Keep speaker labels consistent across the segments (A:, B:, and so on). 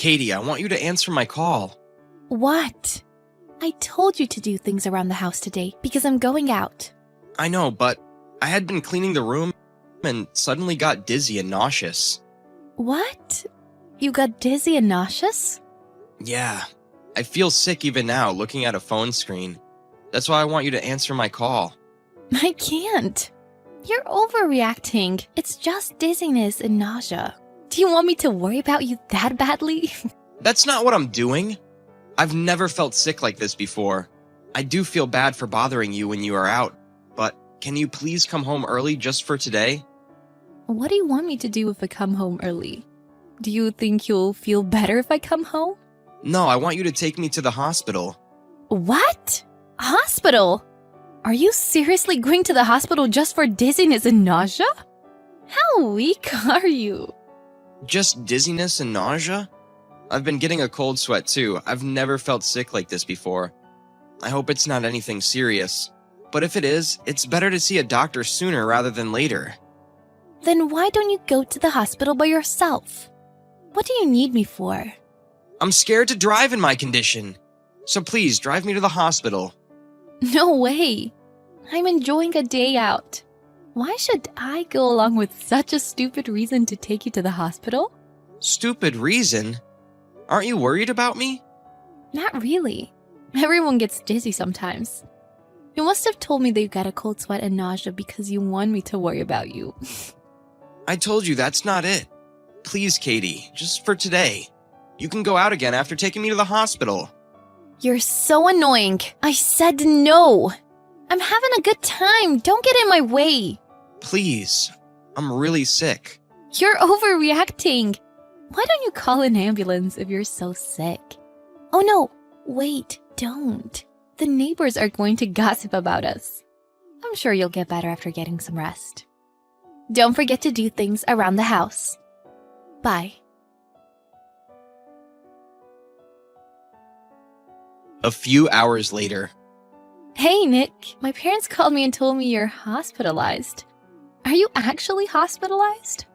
A: Katie, I want you to answer my call.
B: What? I told you to do things around the house today because I'm going out.
A: I know, but I had been cleaning the room and suddenly got dizzy and nauseous.
B: What? You got dizzy and nauseous?
A: Yeah, I feel sick even now looking at a phone screen. That's why I want you to answer my call.
B: I can't. You're overreacting. It's just dizziness and nausea. Do you want me to worry about you that badly?
A: That's not what I'm doing. I've never felt sick like this before. I do feel bad for bothering you when you are out, but can you please come home early just for today?
B: What do you want me to do if I come home early? Do you think you'll feel better if I come home?
A: No, I want you to take me to the hospital.
B: What? Hospital? Are you seriously going to the hospital just for dizziness and nausea? How weak are you?
A: Just dizziness and nausea? I've been getting a cold sweat too. I've never felt sick like this before. I hope it's not anything serious. But if it is, it's better to see a doctor sooner rather than later.
B: Then why don't you go to the hospital by yourself? What do you need me for?
A: I'm scared to drive in my condition. So please, drive me to the hospital.
B: No way. I'm enjoying a day out. Why should I go along with such a stupid reason to take you to the hospital?
A: Stupid reason? Aren't you worried about me?
B: Not really. Everyone gets dizzy sometimes. You must have told me that you got a cold sweat and nausea because you want me to worry about you.
A: I told you that's not it. Please, Katie, just for today. You can go out again after taking me to the hospital.
B: You're so annoying. I said no. I'm having a good time. Don't get in my way.
A: Please, I'm really sick.
B: You're overreacting. Why don't you call an ambulance if you're so sick? Oh no, wait, don't. The neighbors are going to gossip about us. I'm sure you'll get better after getting some rest. Don't forget to do things around the house. Bye.
A: A few hours later.
B: Hey, Nick. My parents called me and told me you're hospitalized. Are you actually hospitalized?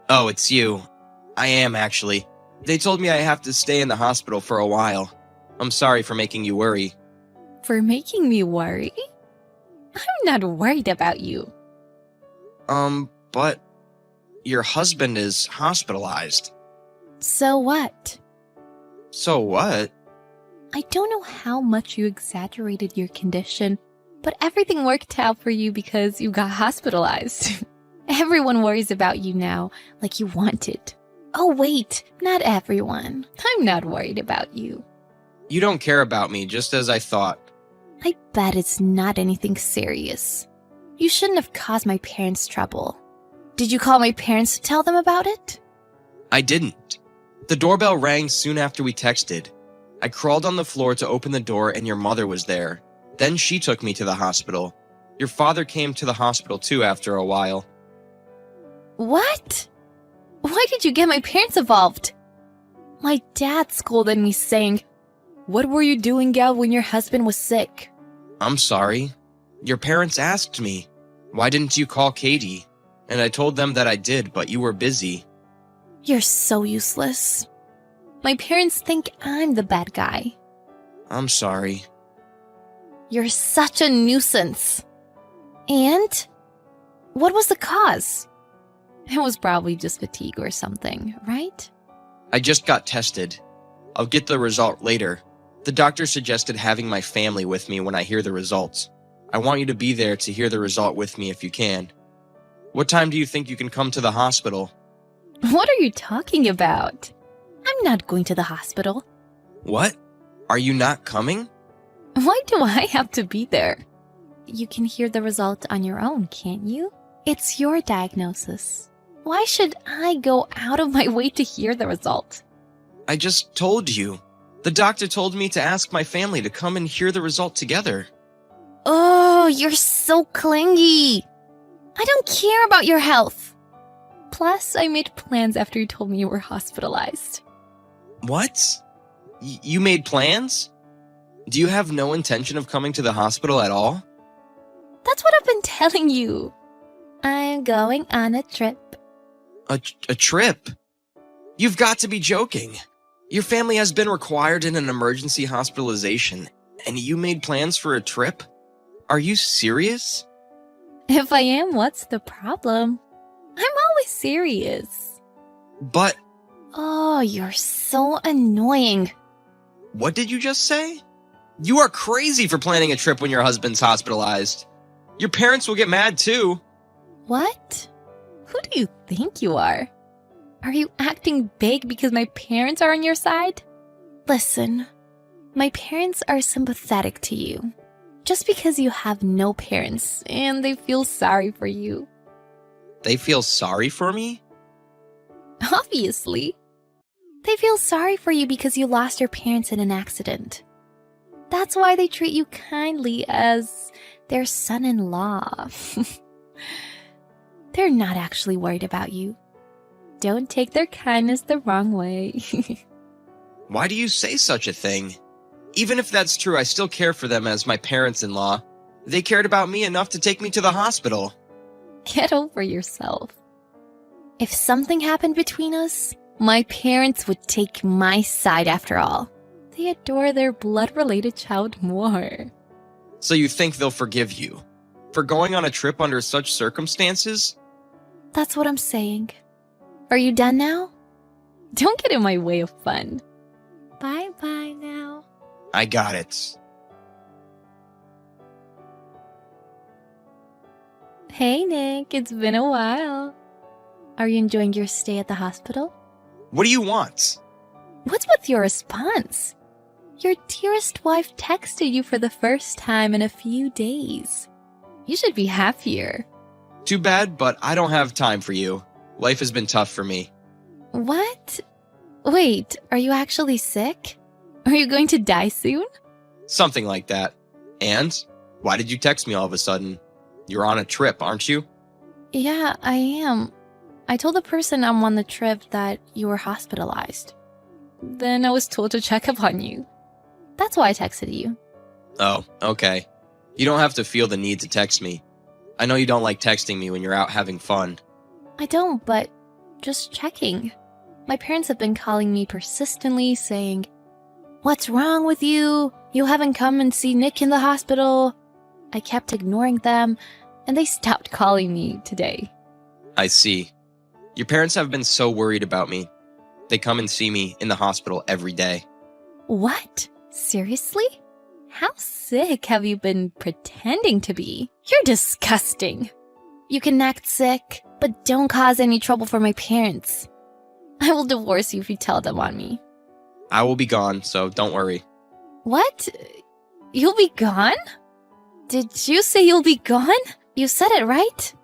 A: Oh, it's you. I am, actually. They told me I have to stay in the hospital for a while. I'm sorry for making you worry.
B: For making me worry? I'm not worried about you.
A: But your husband is hospitalized.
B: So what?
A: So what?
B: I don't know how much you exaggerated your condition, but everything worked out for you because you got hospitalized. Everyone worries about you now, like you wanted. Oh wait, not everyone. I'm not worried about you.
A: You don't care about me, just as I thought.
B: I bet it's not anything serious. You shouldn't have caused my parents trouble. Did you call my parents to tell them about it?
A: I didn't. The doorbell rang soon after we texted. I crawled on the floor to open the door and your mother was there. Then she took me to the hospital. Your father came to the hospital too after a while.
B: What? Why did you get my parents involved? My dad scolded me saying, "What were you doing, Gal, when your husband was sick?"
A: I'm sorry. Your parents asked me, "Why didn't you call Katie?" And I told them that I did, but you were busy.
B: You're so useless. My parents think I'm the bad guy.
A: I'm sorry.
B: You're such a nuisance. And? What was the cause? It was probably just fatigue or something, right?
A: I just got tested. I'll get the result later. The doctor suggested having my family with me when I hear the results. I want you to be there to hear the result with me if you can. What time do you think you can come to the hospital?
B: What are you talking about? I'm not going to the hospital.
A: What? Are you not coming?
B: Why do I have to be there? You can hear the result on your own, can't you? It's your diagnosis. Why should I go out of my way to hear the result?
A: I just told you. The doctor told me to ask my family to come and hear the result together.
B: Oh, you're so clingy. I don't care about your health. Plus, I made plans after you told me you were hospitalized.
A: What? You made plans? Do you have no intention of coming to the hospital at all?
B: That's what I've been telling you. I'm going on a trip.
A: A trip? You've got to be joking. Your family has been required in an emergency hospitalization, and you made plans for a trip? Are you serious?
B: If I am, what's the problem? I'm always serious.
A: But
B: Oh, you're so annoying.
A: what did you just say? You are crazy for planning a trip when your husband's hospitalized. Your parents will get mad too.
B: What? Who do you think you are? Are you acting big because my parents are on your side? Listen, my parents are sympathetic to you. Just because you have no parents and they feel sorry for you.
A: They feel sorry for me?
B: Obviously. They feel sorry for you because you lost your parents in an accident. That's why they treat you kindly as their son-in-law. They're not actually worried about you. Don't take their kindness the wrong way.
A: Why do you say such a thing? Even if that's true, I still care for them as my parents-in-law. They cared about me enough to take me to the hospital.
B: Get over yourself. If something happened between us, my parents would take my side after all. They adore their blood-related child more.
A: So you think they'll forgive you for going on a trip under such circumstances?
B: That's what I'm saying. Are you done now? Don't get in my way of fun. Bye-bye now.
A: I got it.
B: Hey, Nick. It's been a while. Are you enjoying your stay at the hospital?
A: What do you want?
B: What's with your response? Your dearest wife texted you for the first time in a few days. You should be happier.
A: Too bad, but I don't have time for you. Life has been tough for me.
B: What? Wait, are you actually sick? Are you going to die soon?
A: Something like that. And why did you text me all of a sudden? You're on a trip, aren't you?
B: Yeah, I am. I told the person I'm on the trip that you were hospitalized. Then I was told to check up on you. That's why I texted you.
A: Oh, okay. You don't have to feel the need to text me. I know you don't like texting me when you're out having fun.
B: I don't, but just checking. My parents have been calling me persistently saying, "What's wrong with you? You haven't come and seen Nick in the hospital." I kept ignoring them, and they stopped calling me today.
A: I see. Your parents have been so worried about me. They come and see me in the hospital every day.
B: What? Seriously? How sick have you been pretending to be? You're disgusting. You can act sick, but don't cause any trouble for my parents. I will divorce you if you tell them on me.
A: I will be gone, so don't worry.
B: What? You'll be gone? Did you say you'll be gone? You said it right?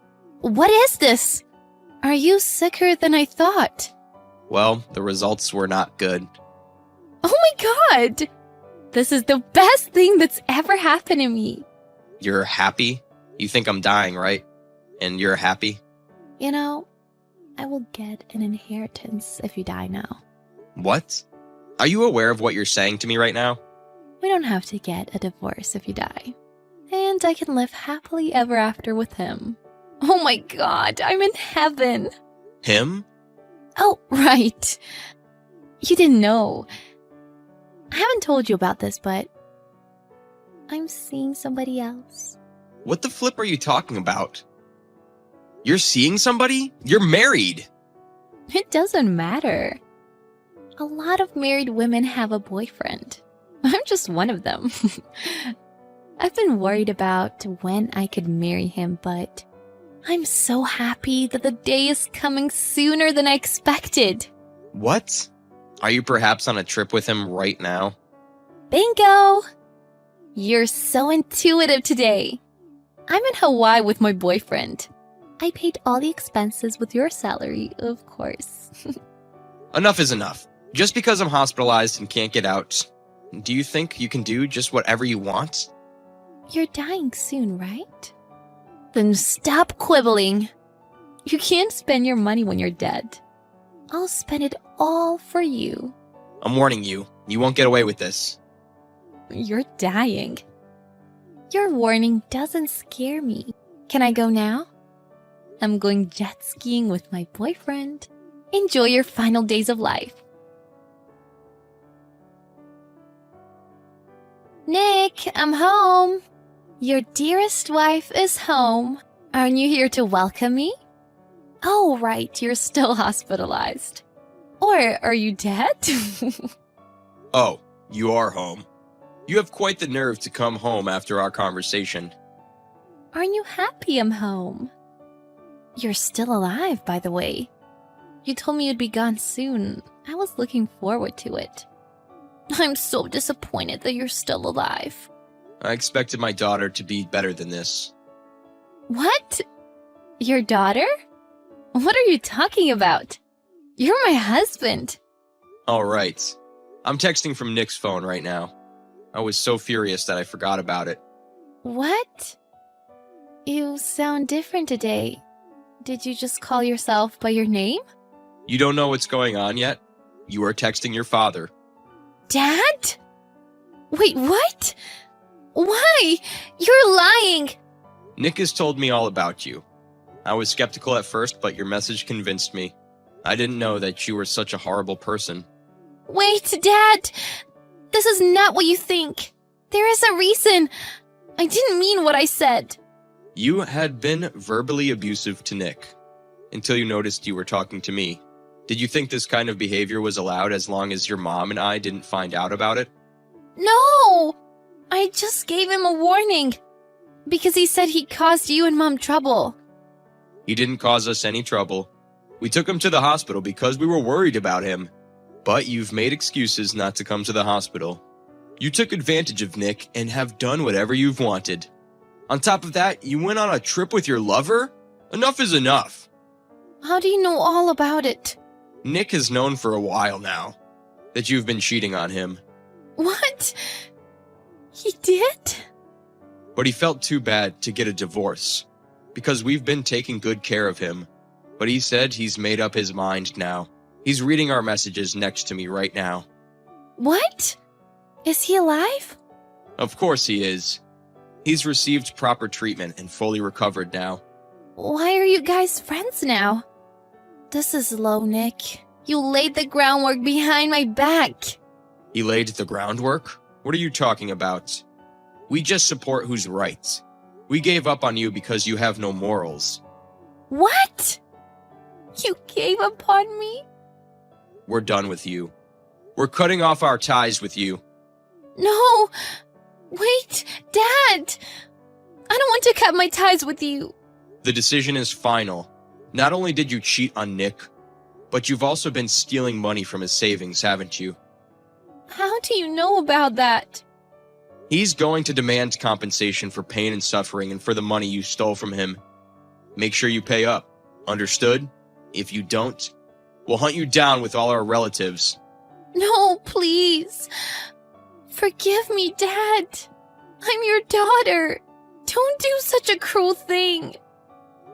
B: What is this? Are you sicker than I thought?
A: Well, the results were not good.
B: Oh my god! This is the best thing that's ever happened to me.
A: You're happy? You think I'm dying, right? And you're happy?
B: You know, I will get an inheritance if you die now.
A: What? Are you aware of what you're saying to me right now?
B: We don't have to get a divorce if you die. And I can live happily ever after with him. Oh my god, I'm in heaven.
A: Him?
B: Oh, right. You didn't know. I haven't told you about this, but I'm seeing somebody else.
A: What the flip are you talking about? You're seeing somebody? You're married!
B: It doesn't matter. A lot of married women have a boyfriend. I'm just one of them. I've been worried about when I could marry him, but I'm so happy that the day is coming sooner than I expected.
A: What? Are you perhaps on a trip with him right now?
B: Bingo! You're so intuitive today. I'm in Hawaii with my boyfriend. I paid all the expenses with your salary, of course.
A: Enough is enough. Just because I'm hospitalized and can't get out, do you think you can do just whatever you want?
B: You're dying soon, right? Then stop quibbling. You can't spend your money when you're dead. I'll spend it all for you.
A: I'm warning you, you won't get away with this.
B: You're dying. Your warning doesn't scare me. Can I go now? I'm going jet skiing with my boyfriend. Enjoy your final days of life. Nick, I'm home. Your dearest wife is home. Aren't you here to welcome me? Oh, right, you're still hospitalized. Or are you dead?
A: Oh, you are home. You have quite the nerve to come home after our conversation.
B: Aren't you happy I'm home? You're still alive, by the way. You told me you'd be gone soon. I was looking forward to it. I'm so disappointed that you're still alive.
A: I expected my daughter to be better than this.
B: What? Your daughter? What are you talking about? You're my husband.
A: All right. I'm texting from Nick's phone right now. I was so furious that I forgot about it.
B: What? You sound different today. Did you just call yourself by your name?
A: You don't know what's going on yet? You are texting your father.
B: Dad? Wait, what? Why? You're lying!
A: Nick has told me all about you. I was skeptical at first, but your message convinced me. I didn't know that you were such a horrible person.
B: Wait, Dad! This is not what you think. There is a reason. I didn't mean what I said.
A: You had been verbally abusive to Nick until you noticed you were talking to me. Did you think this kind of behavior was allowed as long as your mom and I didn't find out about it?
B: No! I just gave him a warning. Because he said he caused you and Mom trouble.
A: He didn't cause us any trouble. We took him to the hospital because we were worried about him. But you've made excuses not to come to the hospital. You took advantage of Nick and have done whatever you've wanted. On top of that, you went on a trip with your lover? Enough is enough.
B: How do you know all about it?
A: Nick has known for a while now that you've been cheating on him.
B: What? He did?
A: But he felt too bad to get a divorce because we've been taking good care of him. But he said he's made up his mind now. He's reading our messages next to me right now.
B: What? Is he alive?
A: Of course he is. He's received proper treatment and fully recovered now.
B: Why are you guys friends now? This is low, Nick. You laid the groundwork behind my back.
A: He laid the groundwork? What are you talking about? We just support who's right. We gave up on you because you have no morals.
B: What? You gave up on me?
A: We're done with you. We're cutting off our ties with you.
B: No! Wait, Dad! I don't want to cut my ties with you.
A: The decision is final. Not only did you cheat on Nick, but you've also been stealing money from his savings, haven't you?
B: How do you know about that?
A: He's going to demand compensation for pain and suffering and for the money you stole from him. Make sure you pay up. Understood? If you don't, we'll hunt you down with all our relatives.
B: No, please. Forgive me, Dad. I'm your daughter. Don't do such a cruel thing.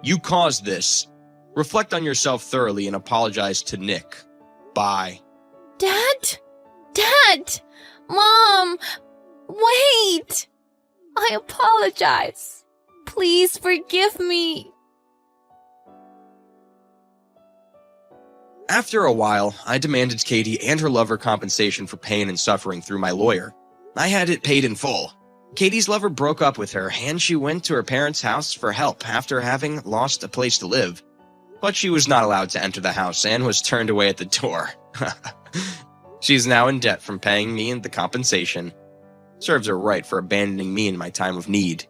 A: You caused this. Reflect on yourself thoroughly and apologize to Nick. Bye.
B: Dad? Dad! Mom! Wait! I apologize. Please forgive me.
A: After a while, I demanded Katie and her lover compensation for pain and suffering through my lawyer. I had it paid in full. Katie's lover broke up with her, and she went to her parents' house for help after having lost a place to live. But she was not allowed to enter the house and was turned away at the door. She's now in debt from paying me the compensation. Serves her right for abandoning me in my time of need.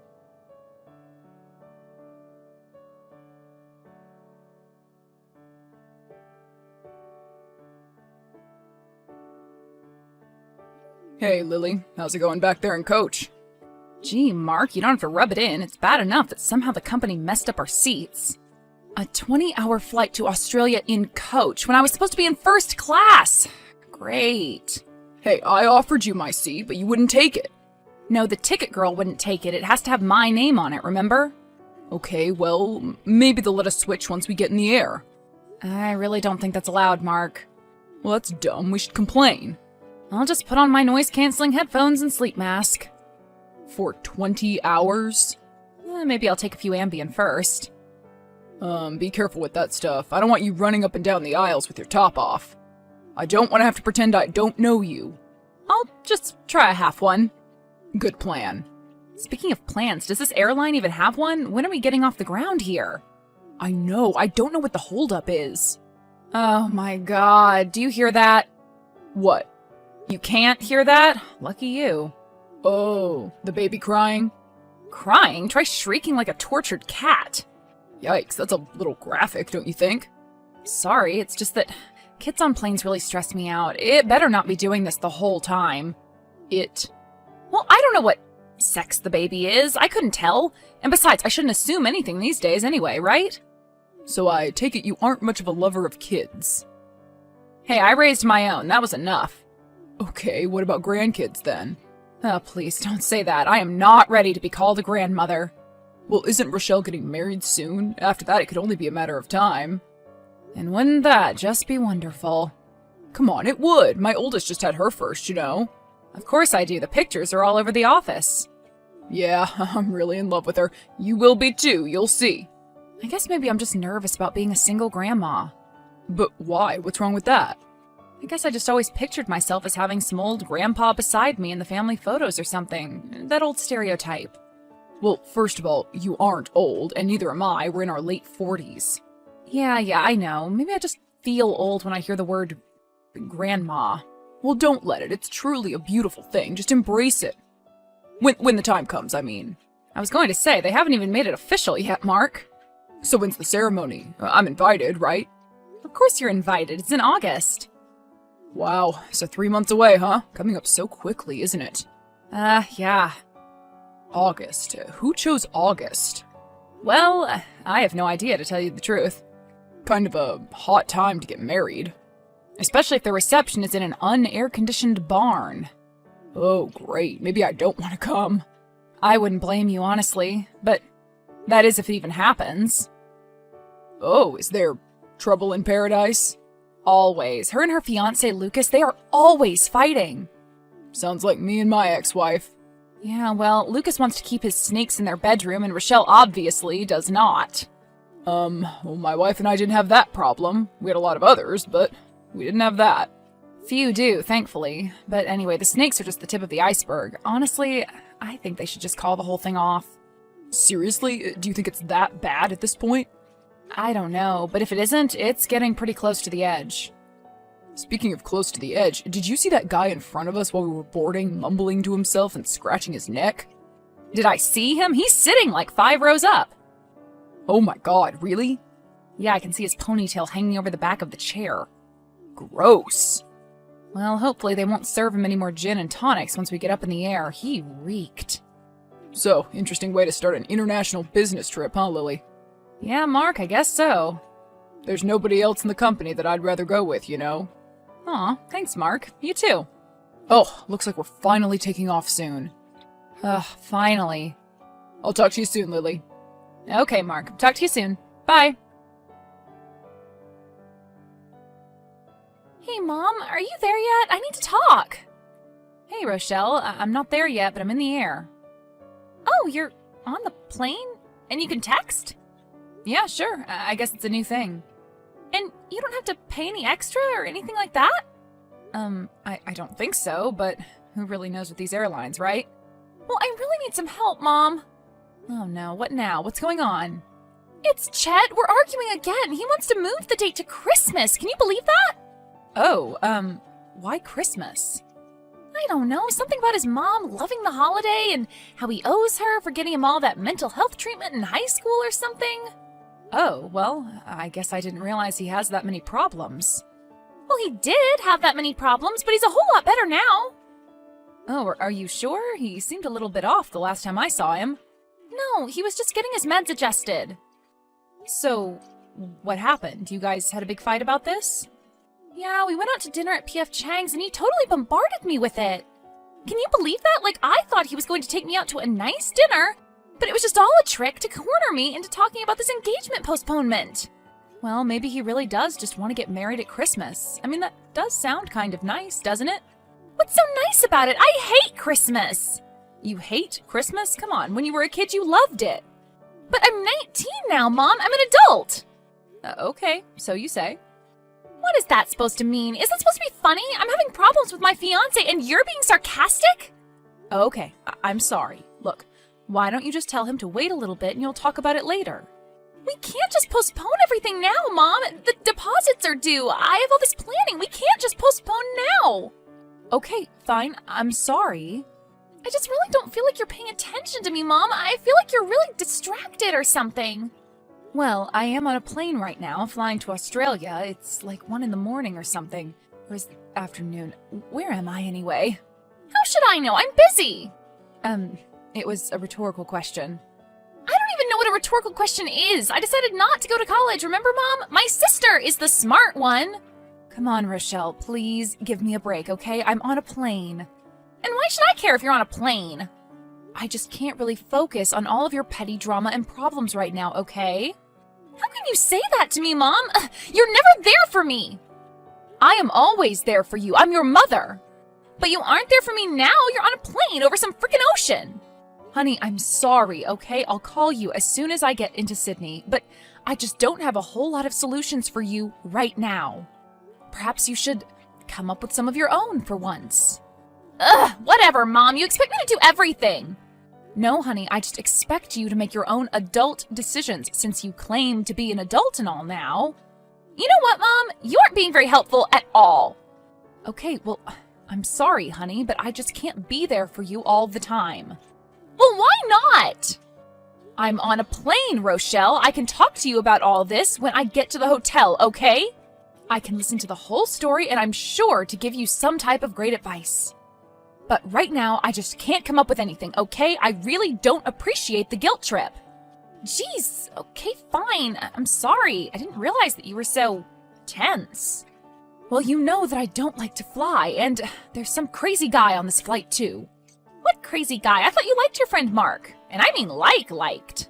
C: Hey, Lily. How's it going back there in Coach? Gee, Mark, you don't have to rub it in. It's bad enough that somehow the company messed up our seats. A 20-hour flight to Australia in Coach when I was supposed to be in first class. Great. Hey, I offered you my seat, but you wouldn't take it. No, the ticket girl wouldn't take it. It has to have my name on it, remember? Okay, well, maybe they'll let us switch once we get in the air. I really don't think that's allowed, Mark. Well, that's dumb. We should complain. I'll just put on my noise-canceling headphones and sleep mask. For 20 hours? Maybe I'll take a few Ambien first. Be careful with that stuff. I don't want you running up and down the aisles with your top off. I don't want to have to pretend I don't know you. I'll just try a half one. Good plan. Speaking of plans, does this airline even have one? When are we getting off the ground here? I know, I don't know what the holdup is. Oh my god, do you hear that? What? You can't hear that? Lucky you. Oh, the baby crying? Crying? Try shrieking like a tortured cat. Yikes, that's a little graphic, don't you think? Sorry, it's just that kids on planes really stress me out. It better not be doing this the whole time. Well, I don't know what sex the baby is. I couldn't tell. And besides, I shouldn't assume anything these days anyway, right? So I take it you aren't much of a lover of kids. Hey, I raised my own. That was enough. Okay, what about grandkids then? Oh, please don't say that. I am not ready to be called a grandmother. Well, isn't Rochelle getting married soon? After that, it could only be a matter of time. And wouldn't that just be wonderful? Come on, it would. My oldest just had her first, you know. Of course I do. The pictures are all over the office. Yeah, I'm really in love with her. You will be too, you'll see. I guess maybe I'm just nervous about being a single grandma. But why? What's wrong with that? I guess I just always pictured myself as having some old grandpa beside me in the family photos or something. That old stereotype. Well, first of all, you aren't old, and neither am I. We're in our late 40s. Yeah, I know. Maybe I just feel old when I hear the word grandma. Well, don't let it. It's truly a beautiful thing. Just embrace it. When the time comes, I mean. I was going to say, they haven't even made it official yet, Mark. So when's the ceremony? I'm invited, right? Of course you're invited. It's in August. Wow, so 3 months away, huh? Coming up so quickly, isn't it? Yeah. August. Who chose August? Well, I have no idea, to tell you the truth. Kind of a hot time to get married. Especially if the reception is in an unair-conditioned barn. Oh, great. Maybe I don't want to come. I wouldn't blame you, honestly. But that is if it even happens. Oh, is there trouble in paradise? Always. Her and her fiancé, Lucas, they are always fighting. Sounds like me and my ex-wife. Yeah, well, Lucas wants to keep his snakes in their bedroom, and Rochelle obviously does not. Well, my wife and I didn't have that problem. We had a lot of others, but we didn't have that. Few do, thankfully. But anyway, the snakes are just the tip of the iceberg. Honestly, I think they should just call the whole thing off. Seriously? Do you think it's that bad at this point? I don't know, but if it isn't, it's getting pretty close to the edge. Speaking of close to the edge, did you see that guy in front of us while we were boarding, mumbling to himself and scratching his neck? Did I see him? He's sitting like 5 rows up. Oh my god, really? Yeah, I can see his ponytail hanging over the back of the chair. Gross. Well, hopefully they won't serve him any more gin and tonics once we get up in the air. He reeked. So, interesting way to start an international business trip, huh, Lily? Yeah, Mark, I guess so. There's nobody else in the company that I'd rather go with, you know? Aw, thanks, Mark. You too. Oh, looks like we're finally taking off soon. Ugh, finally. I'll talk to you soon, Lily. Okay, Mark. Talk to you soon. Bye. Hey, Mom, are you there yet? I need to talk. Hey, Rochelle, I'm not there yet, but I'm in the air. Oh, you're on the plane? And you can text? Yeah, sure. I guess it's a new thing. And you don't have to pay any extra or anything like that? I don't think so, but who really knows with these airlines, right? Well, I really need some help, Mom. Oh no, what now? What's going on? It's Chet. We're arguing again. He wants to move the date to Christmas. Can you believe that? Oh, why Christmas? I don't know. Something about his mom loving the holiday and how he owes her for getting him all that mental health treatment in high school or something. Oh, well, I guess I didn't realize he has that many problems. Well, he did have that many problems, but he's a whole lot better now. Oh, are you sure? He seemed a little bit off the last time I saw him. No, he was just getting his meds adjusted. So, what happened? You guys had a big fight about this? Yeah, we went out to dinner at P.F. Chang's and he totally bombarded me with it. Can you believe that? Like, I thought he was going to take me out to a nice dinner, but it was just all a trick to corner me into talking about this engagement postponement. Well, maybe he really does just want to get married at Christmas. I mean, that does sound kind of nice, doesn't it? What's so nice about it? I hate Christmas. You hate Christmas? Come on, when you were a kid, you loved it. But I'm 19 now, Mom. I'm an adult. Okay, so you say. What is that supposed to mean? Is that supposed to be funny? I'm having problems with my fiancé and you're being sarcastic? Okay, I'm sorry. Look, why don't you just tell him to wait a little bit and you'll talk about it later? We can't just postpone everything now, Mom. The deposits are due. I have all this planning. We can't just postpone now. Okay, fine. I'm sorry. I just really don't feel like you're paying attention to me, Mom. I feel like you're really distracted or something. Well, I am on a plane right now, flying to Australia. It's like 1 in the morning or something. Or is it afternoon? Where am I anyway? How should I know? I'm busy. It was a rhetorical question. I don't even know what a rhetorical question is. I decided not to go to college, remember, Mom? My sister is the smart one. Come on, Rochelle, please give me a break, okay? I'm on a plane. And why should I care if you're on a plane? I just can't really focus on all of your petty drama and problems right now, okay? How can you say that to me, Mom? You're never there for me. I am always there for you. I'm your mother. But you aren't there for me now. You're on a plane over some freaking ocean. Honey, I'm sorry, okay? I'll call you as soon as I get into Sydney, but I just don't have a whole lot of solutions for you right now. Perhaps you should come up with some of your own for once. Ugh, whatever, Mom. You expect me to do everything. No, honey, I just expect you to make your own adult decisions since you claim to be an adult and all now. You know what, Mom? You aren't being very helpful at all. Okay, well, I'm sorry, honey, but I just can't be there for you all the time. Well, why not? I'm on a plane, Rochelle. I can talk to you about all this when I get to the hotel, okay? I can listen to the whole story and I'm sure to give you some type of great advice. But right now, I just can't come up with anything, okay? I really don't appreciate the guilt trip. Jeez, okay, fine. I'm sorry. I didn't realize that you were so tense. Well, you know that I don't like to fly, and there's some crazy guy on this flight, too. What crazy guy? I thought you liked your friend Mark. And I mean liked.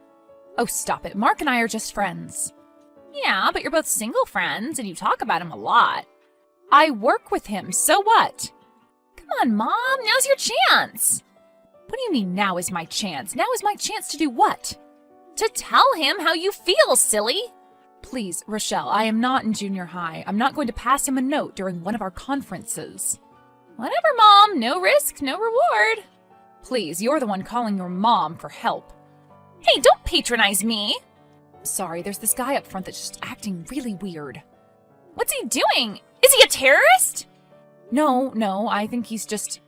C: Oh, stop it. Mark and I are just friends. Yeah, but you're both single friends, and you talk about him a lot. I work with him, so what? Come on, Mom, now's your chance. What do you mean, now is my chance? Now is my chance to do what? To tell him how you feel, silly. Please, Rochelle, I am not in junior high. I'm not going to pass him a note during one of our conferences. Whatever, Mom. No risk, no reward. Please, you're the one calling your mom for help. Hey, don't patronize me. Sorry, there's this guy up front that's just acting really weird. What's he doing? Is he a terrorist? No, I think he's just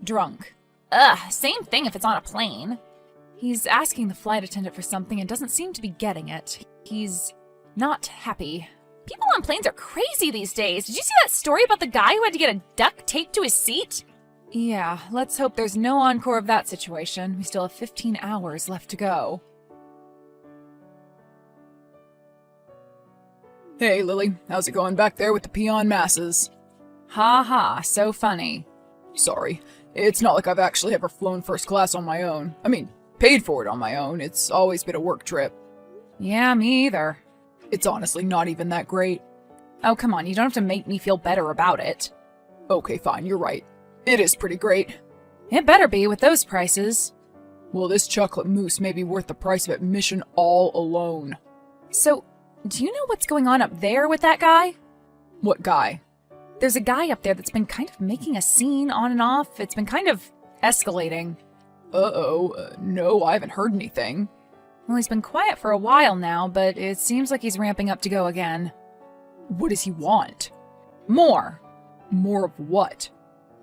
C: drunk. Ugh, same thing if it's on a plane. He's asking the flight attendant for something and doesn't seem to be getting it. He's not happy. People on planes are crazy these days. Did you see that story about the guy who had to get a duct taped to his seat? Yeah, let's hope there's no encore of that situation. We still have 15 hours left to go.
D: Hey, Lily, how's it going back there with the peon masses?
C: Ha ha, so funny.
D: Sorry, it's not like I've actually ever flown first class on my own. I mean, paid for it on my own. It's always been a work trip.
C: Yeah, me either.
D: It's honestly not even that great.
C: Oh, come on, you don't have to make me feel better about it.
D: Okay, fine, you're right. It is pretty great.
C: It better be with those prices.
D: Well, this chocolate mousse may be worth the price of admission all alone.
C: So, do you know what's going on up there with that guy?
D: What guy?
C: There's a guy up there that's been kind of making a scene on and off. It's been kind of escalating.
D: No, I haven't heard anything.
C: Well, he's been quiet for a while now, but it seems like he's ramping up to go again.
D: What does he want?
C: More.
D: More of what?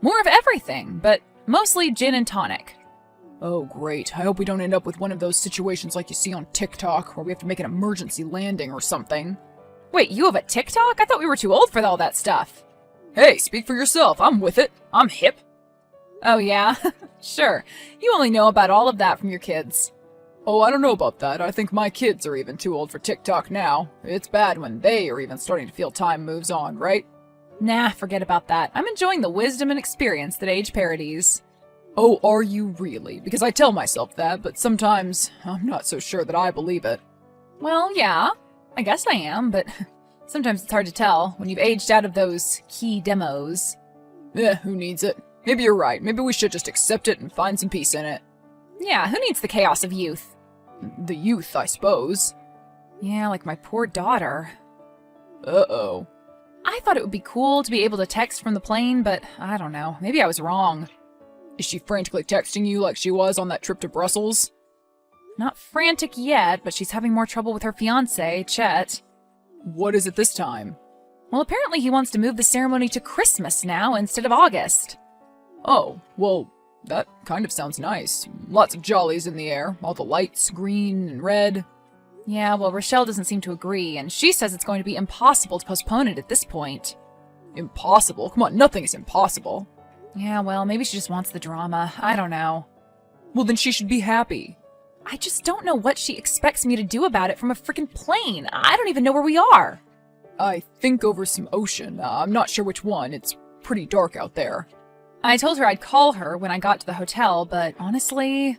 C: More of everything, but mostly gin and tonic.
D: Oh, great. I hope we don't end up with one of those situations like you see on TikTok, where we have to make an emergency landing or something.
C: Wait, you have a TikTok? I thought we were too old for all that stuff.
D: Hey, speak for yourself. I'm with it. I'm hip.
C: Oh, yeah? Sure. You only know about all of that from your kids.
D: Oh, I don't know about that. I think my kids are even too old for TikTok now. It's bad when they are even starting to feel time moves on, right?
C: Nah, forget about that. I'm enjoying the wisdom and experience that age parodies.
D: Oh, are you really? Because I tell myself that, but sometimes I'm not so sure that I believe it.
C: Well, yeah, I guess I am, but sometimes it's hard to tell when you've aged out of those key demos.
D: Who needs it? Maybe you're right. Maybe we should just accept it and find some peace in it.
C: Yeah, who needs the chaos of youth?
D: The youth, I suppose.
C: Yeah, like my poor daughter.
D: Uh-oh.
C: I thought it would be cool to be able to text from the plane, but I don't know. Maybe I was wrong.
D: Is she frantically texting you like she was on that trip to Brussels?
C: Not frantic yet, but she's having more trouble with her fiance, Chet.
D: What is it this time?
C: Well, apparently he wants to move the ceremony to Christmas now instead of August.
D: Oh, well, that kind of sounds nice. Lots of jollies in the air, all the lights, green and red.
C: Yeah, well, Rochelle doesn't seem to agree, and she says it's going to be impossible to postpone it at this point.
D: Impossible? Come on, nothing is impossible.
C: Yeah, well, maybe she just wants the drama. I don't know.
D: Well, then she should be happy.
C: I just don't know what she expects me to do about it from a freaking plane. I don't even know where we are.
D: I think over some ocean. I'm not sure which one. It's pretty dark out there.
C: I told her I'd call her when I got to the hotel, but honestly...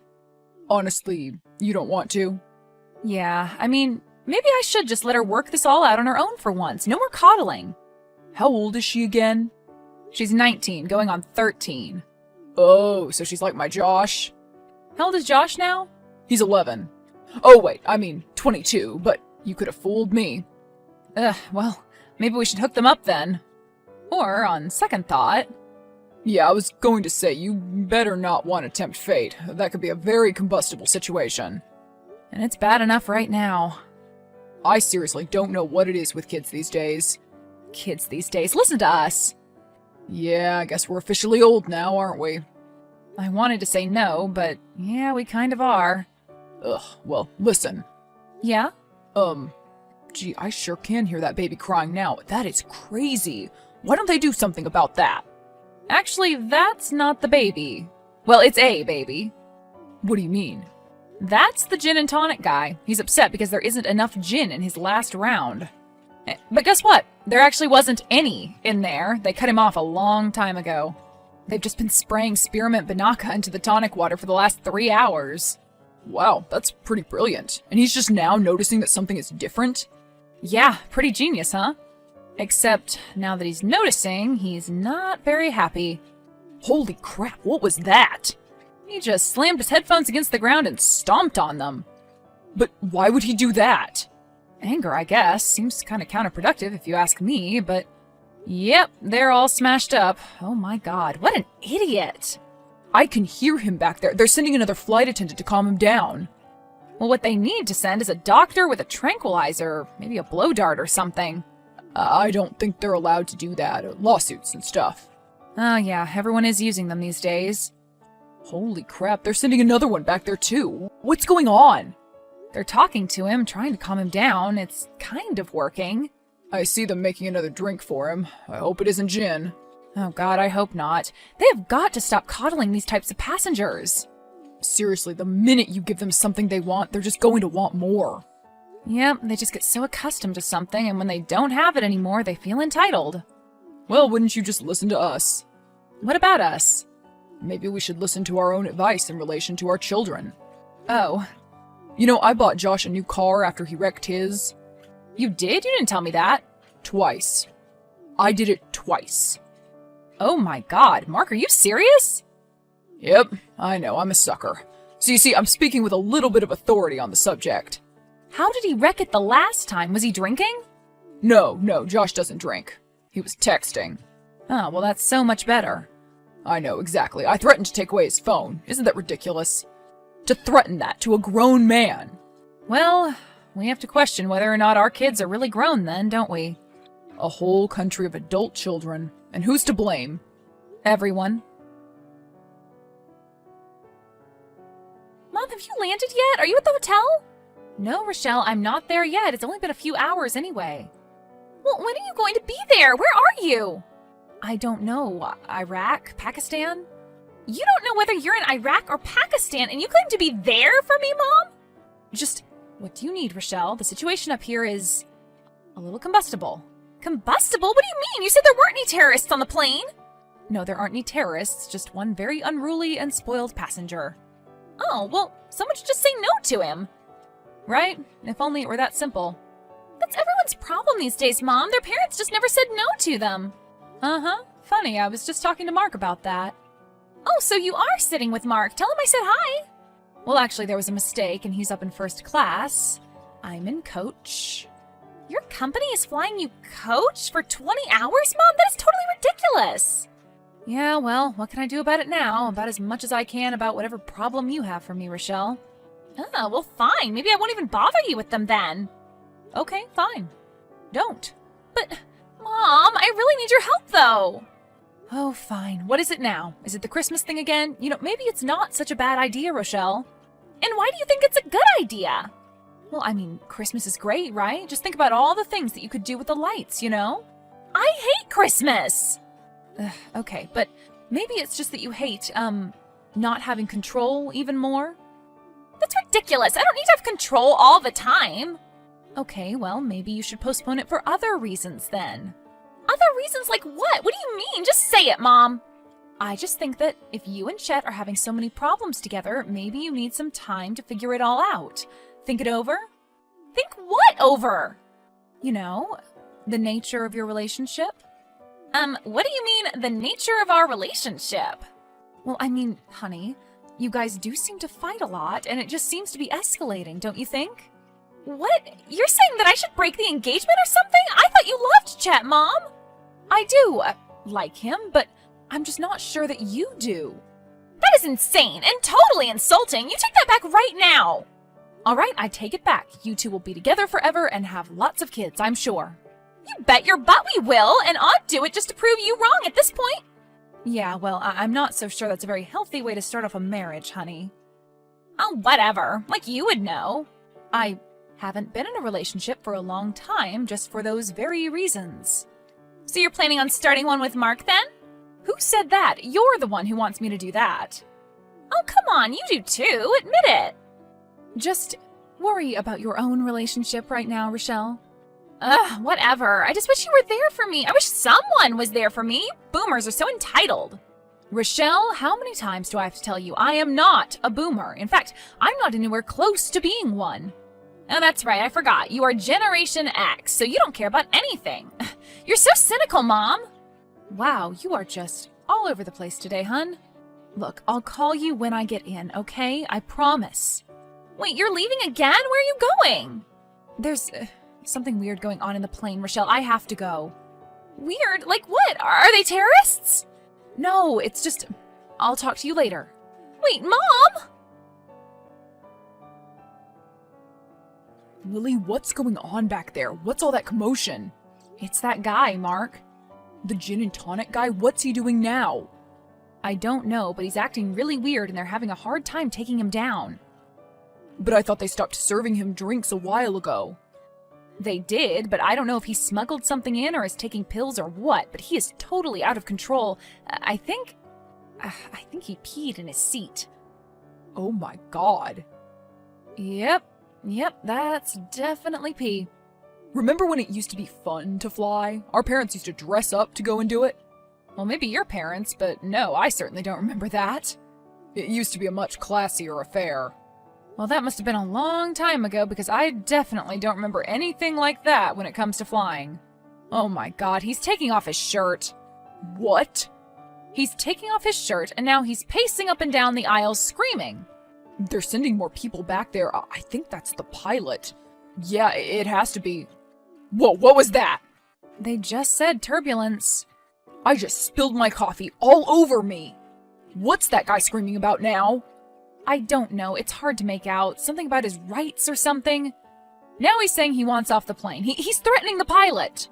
D: Honestly, you don't want to?
C: Yeah, I mean, maybe I should just let her work this all out on her own for once. No more coddling.
D: How old is she again?
C: She's 19, going on 13.
D: Oh, so she's like my Josh?
C: How old is Josh now?
D: He's 11. Oh, wait, I mean 22, but you could have fooled me.
C: Well, maybe we should hook them up then. Or, on second thought...
D: Yeah, I was going to say, you better not want to tempt fate. That could be a very combustible situation.
C: And it's bad enough right now.
D: I seriously don't know what it is with kids these days.
C: Kids these days, listen to us!
D: Yeah, I guess we're officially old now, aren't we?
C: I wanted to say no, but yeah, we kind of are.
D: Ugh, well, listen.
C: Yeah?
D: Gee, I sure can hear that baby crying now. That is crazy. Why don't they do something about that?
C: Actually, that's not the baby. Well, it's a baby.
D: What do you mean?
C: That's the gin and tonic guy. He's upset because there isn't enough gin in his last round. But guess what? There actually wasn't any in there. They cut him off a long time ago. They've just been spraying spearmint banaka into the tonic water for the last 3 hours.
D: Wow, that's pretty brilliant. And he's just now noticing that something is different?
C: Yeah, pretty genius, huh? Except now that he's noticing, he's not very happy.
D: Holy crap, what was that?
C: He just slammed his headphones against the ground and stomped on them.
D: But why would he do that?
C: Anger, I guess. Seems kind of counterproductive if you ask me, but... Yep, they're all smashed up. Oh my god, what an idiot!
D: I can hear him back there. They're sending another flight attendant to calm him down.
C: Well, what they need to send is a doctor with a tranquilizer, maybe a blow dart or something.
D: I don't think they're allowed to do that. Lawsuits and stuff.
C: Oh yeah, everyone is using them these days.
D: Holy crap, they're sending another one back there too. What's going on?
C: They're talking to him, trying to calm him down. It's kind of working.
D: I see them making another drink for him. I hope it isn't gin.
C: Oh god, I hope not. They have got to stop coddling these types of passengers.
D: Seriously, the minute you give them something they want, they're just going to want more.
C: Yep, they just get so accustomed to something, and when they don't have it anymore, they feel entitled.
D: Well, wouldn't you just listen to us?
C: What about us?
D: Maybe we should listen to our own advice in relation to our children.
C: Oh.
D: You know, I bought Josh a new car after he wrecked his.
C: You did? You didn't tell me that.
D: Twice. I did it twice.
C: Oh my god, Mark, are you serious?
D: Yep, I know, I'm a sucker. So you see, I'm speaking with a little bit of authority on the subject.
C: How did he wreck it the last time? Was he drinking?
D: No, Josh doesn't drink. He was texting.
C: Oh, well that's so much better.
D: I know, exactly. I threatened to take away his phone. Isn't that ridiculous? To threaten that to a grown man.
C: Well, we have to question whether or not our kids are really grown then, don't we?
D: A whole country of adult children. And who's to blame?
C: Everyone. Mom, have you landed yet? Are you at the hotel? No, Rochelle, I'm not there yet. It's only been a few hours anyway. Well, when are you going to be there? Where are you? I don't know. Iraq? Pakistan? You don't know whether you're in Iraq or Pakistan, and you claim to be there for me, Mom? Just, what do you need, Rochelle? The situation up here is a little combustible. Combustible? What do you mean? You said there weren't any terrorists on the plane. No, there aren't any terrorists, just one very unruly and spoiled passenger. Oh, well, someone should just say no to him. Right? If only it were that simple. That's everyone's problem these days, Mom. Their parents just never said no to them. Uh-huh. Funny, I was just talking to Mark about that. Oh, so you are sitting with Mark. Tell him I said hi. Well, actually, there was a mistake, and he's up in first class. I'm in coach. Your company is flying you coach for 20 hours, Mom? That is totally ridiculous. Yeah, well, what can I do about it now? About as much as I can about whatever problem you have for me, Rochelle. Oh, well, fine. Maybe I won't even bother you with them then. Okay, fine. Don't. But, Mom, I really need your help, though. Oh, fine. What is it now? Is it the Christmas thing again? Maybe it's not such a bad idea, Rochelle. And why do you think it's a good idea? Well, I mean, Christmas is great, right? Just think about all the things that you could do with the lights, I hate Christmas! Okay, but maybe it's just that you hate, not having control even more? That's ridiculous. I don't need to have control all the time. Okay, well, maybe you should postpone it for other reasons then. Other reasons like what? What do you mean? Just say it, Mom. I just think that if you and Chet are having so many problems together, maybe you need some time to figure it all out. Think it over? Think what over? The nature of your relationship? What do you mean, the nature of our relationship? Well, I mean, honey, you guys do seem to fight a lot, and it just seems to be escalating, don't you think? What? You're saying that I should break the engagement or something? I thought you loved Chet, Mom! I do like him, but I'm just not sure that you do. That is insane and totally insulting. You take that back right now. All right, I take it back. You two will be together forever and have lots of kids, I'm sure. You bet your butt we will, and I'd do it just to prove you wrong at this point. Yeah, well, I'm not so sure that's a very healthy way to start off a marriage, honey. Oh, whatever. Like you would know. I haven't been in a relationship for a long time just for those very reasons. So you're planning on starting one with Mark then? Who said that? You're the one who wants me to do that. Oh, come on, you do too. Admit it. Just worry about your own relationship right now, Rochelle. Ugh, whatever. I just wish you were there for me. I wish someone was there for me. Boomers are so entitled. Rochelle, how many times do I have to tell you I am not a boomer? In fact, I'm not anywhere close to being one. Oh, that's right. I forgot. You are Generation X, so you don't care about anything. You're so cynical, Mom. Wow, you are just all over the place today, hun. Look, I'll call you when I get in, okay? I promise. Wait, you're leaving again? Where are you going? There's something weird going on in the plane, Rochelle. I have to go. Weird? Like what? Are they terrorists? No, it's just... I'll talk to you later. Wait, Mom!
D: Lily, what's going on back there? What's all that commotion?
C: It's that guy, Mark.
D: The gin and tonic guy? What's he doing now?
C: I don't know, but he's acting really weird and they're having a hard time taking him down.
D: But I thought they stopped serving him drinks a while ago.
C: They did, but I don't know if he smuggled something in or is taking pills or what, but he is totally out of control. I think he peed in his seat.
D: Oh my god.
C: Yep, that's definitely pee.
D: Remember when it used to be fun to fly? Our parents used to dress up to go and do it?
C: Well, maybe your parents, but no, I certainly don't remember that.
D: It used to be a much classier affair.
C: Well, that must have been a long time ago because I definitely don't remember anything like that when it comes to flying. Oh my god, he's taking off his shirt.
D: What?
C: He's taking off his shirt and now he's pacing up and down the aisles screaming.
D: They're sending more people back there. I think that's the pilot. Yeah, it has to be. Whoa, what was that?
C: They just said turbulence.
D: I just spilled my coffee all over me. What's that guy screaming about now?
C: I don't know. It's hard to make out. Something about his rights or something. Now he's saying he wants off the plane. He's threatening the pilot.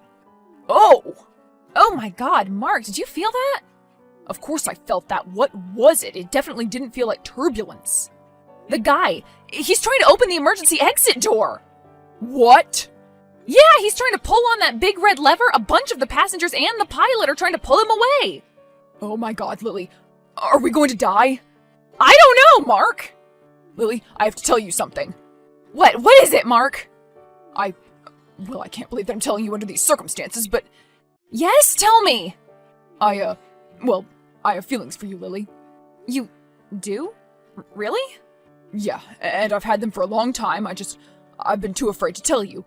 D: Oh!
C: Oh my god, Mark, did you feel that?
D: Of course I felt that. What was it? It definitely didn't feel like turbulence.
C: The guy, he's trying to open the emergency exit door.
D: What?
C: Yeah, he's trying to pull on that big red lever. A bunch of the passengers and the pilot are trying to pull him away.
D: Oh my god, Lily. Are we going to die?
C: I don't know, Mark.
D: Lily, I have to tell you something.
C: What is it, Mark?
D: I can't believe that I'm telling you under these circumstances, but...
C: Yes, tell me.
D: I have feelings for you, Lily.
C: You do? Really?
D: Yeah, and I've had them for a long time. I've been too afraid to tell you.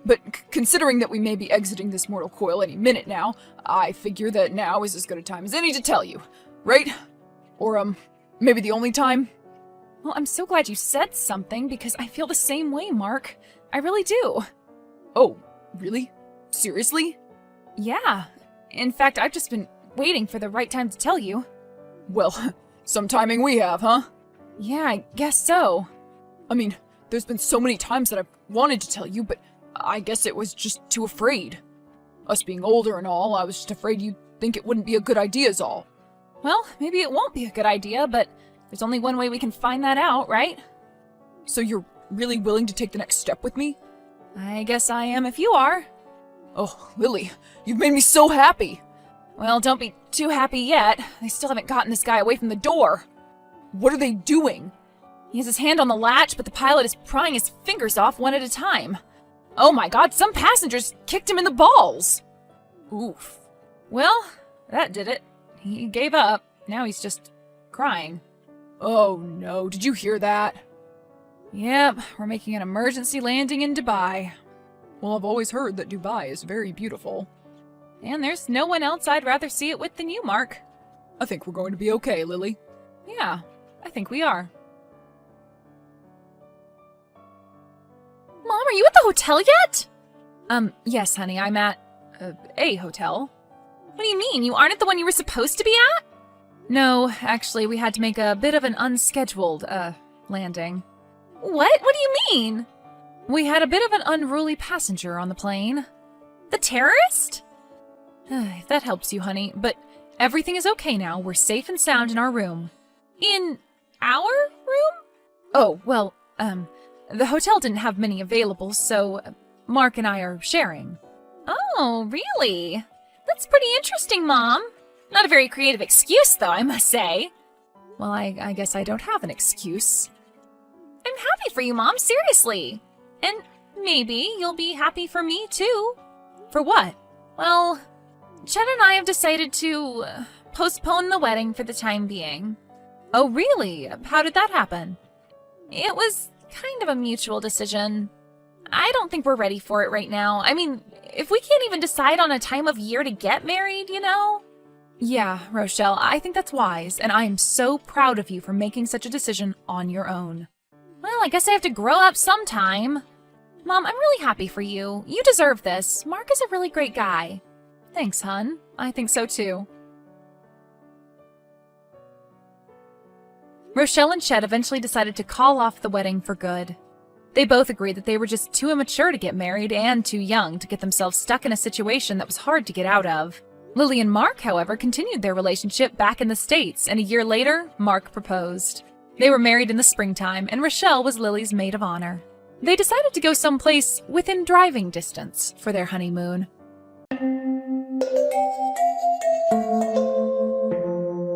D: But considering that we may be exiting this mortal coil any minute now, I figure that now is as good a time as any to tell you. Right? Or, maybe the only time?
C: Well, I'm so glad you said something, because I feel the same way, Mark. I really do.
D: Oh, really? Seriously?
C: Yeah. In fact, I've just been waiting for the right time to tell you.
D: Well, some timing we have, huh?
C: Yeah, I guess so.
D: I mean, there's been so many times that I've wanted to tell you, but I guess it was just too afraid. Us being older and all, I was just afraid you'd think it wouldn't be a good idea is all.
C: Well, maybe it won't be a good idea, but there's only one way we can find that out, right?
D: So you're really willing to take the next step with me?
C: I guess I am if you are.
D: Oh, Lily, you've made me so happy.
C: Well, don't be too happy yet. They still haven't gotten this guy away from the door.
D: What are they doing?
C: He has his hand on the latch, but the pilot is prying his fingers off one at a time. Oh my god, some passengers kicked him in the balls!
D: Oof.
C: Well, that did it. He gave up. Now he's just crying.
D: Oh no, did you hear that?
C: Yep, we're making an emergency landing in Dubai.
D: Well, I've always heard that Dubai is very beautiful.
C: And there's no one else I'd rather see it with than you, Mark.
D: I think we're going to be okay, Lily.
C: Yeah, I think we are. Mom, are you at the hotel yet? Yes, honey, I'm at a hotel. What do you mean? You aren't at the one you were supposed to be at? No, actually, we had to make a bit of an unscheduled, landing. What? What do you mean? We had a bit of an unruly passenger on the plane. The terrorist? If that helps you, honey, but everything is okay now. We're safe and sound in our room. In our room? Oh, well, the hotel didn't have many available, so Mark and I are sharing. Oh, really? That's pretty interesting, Mom. Not a very creative excuse, though, I must say. Well, I guess I don't have an excuse. I'm happy for you, Mom, seriously. And maybe you'll be happy for me, too. For what? Well, Chet and I have decided to postpone the wedding for the time being. Oh, really? How did that happen? It was kind of a mutual decision. I don't think we're ready for it right now. I mean, if we can't even decide on a time of year to get married, you know? Yeah, Rochelle, I think that's wise, and I am so proud of you for making such a decision on your own. Well, I guess I have to grow up sometime. Mom, I'm really happy for you. You deserve this. Mark is a really great guy. Thanks, hun. I think so too. Rochelle and Chet eventually decided to call off the wedding for good. They both agreed that they were just too immature to get married and too young to get themselves stuck in a situation that was hard to get out of. Lily and Mark, however, continued their relationship back in the States, and a year later, Mark proposed. They were married in the springtime, and Rochelle was Lily's maid of honor. They decided to go someplace within driving distance for their honeymoon.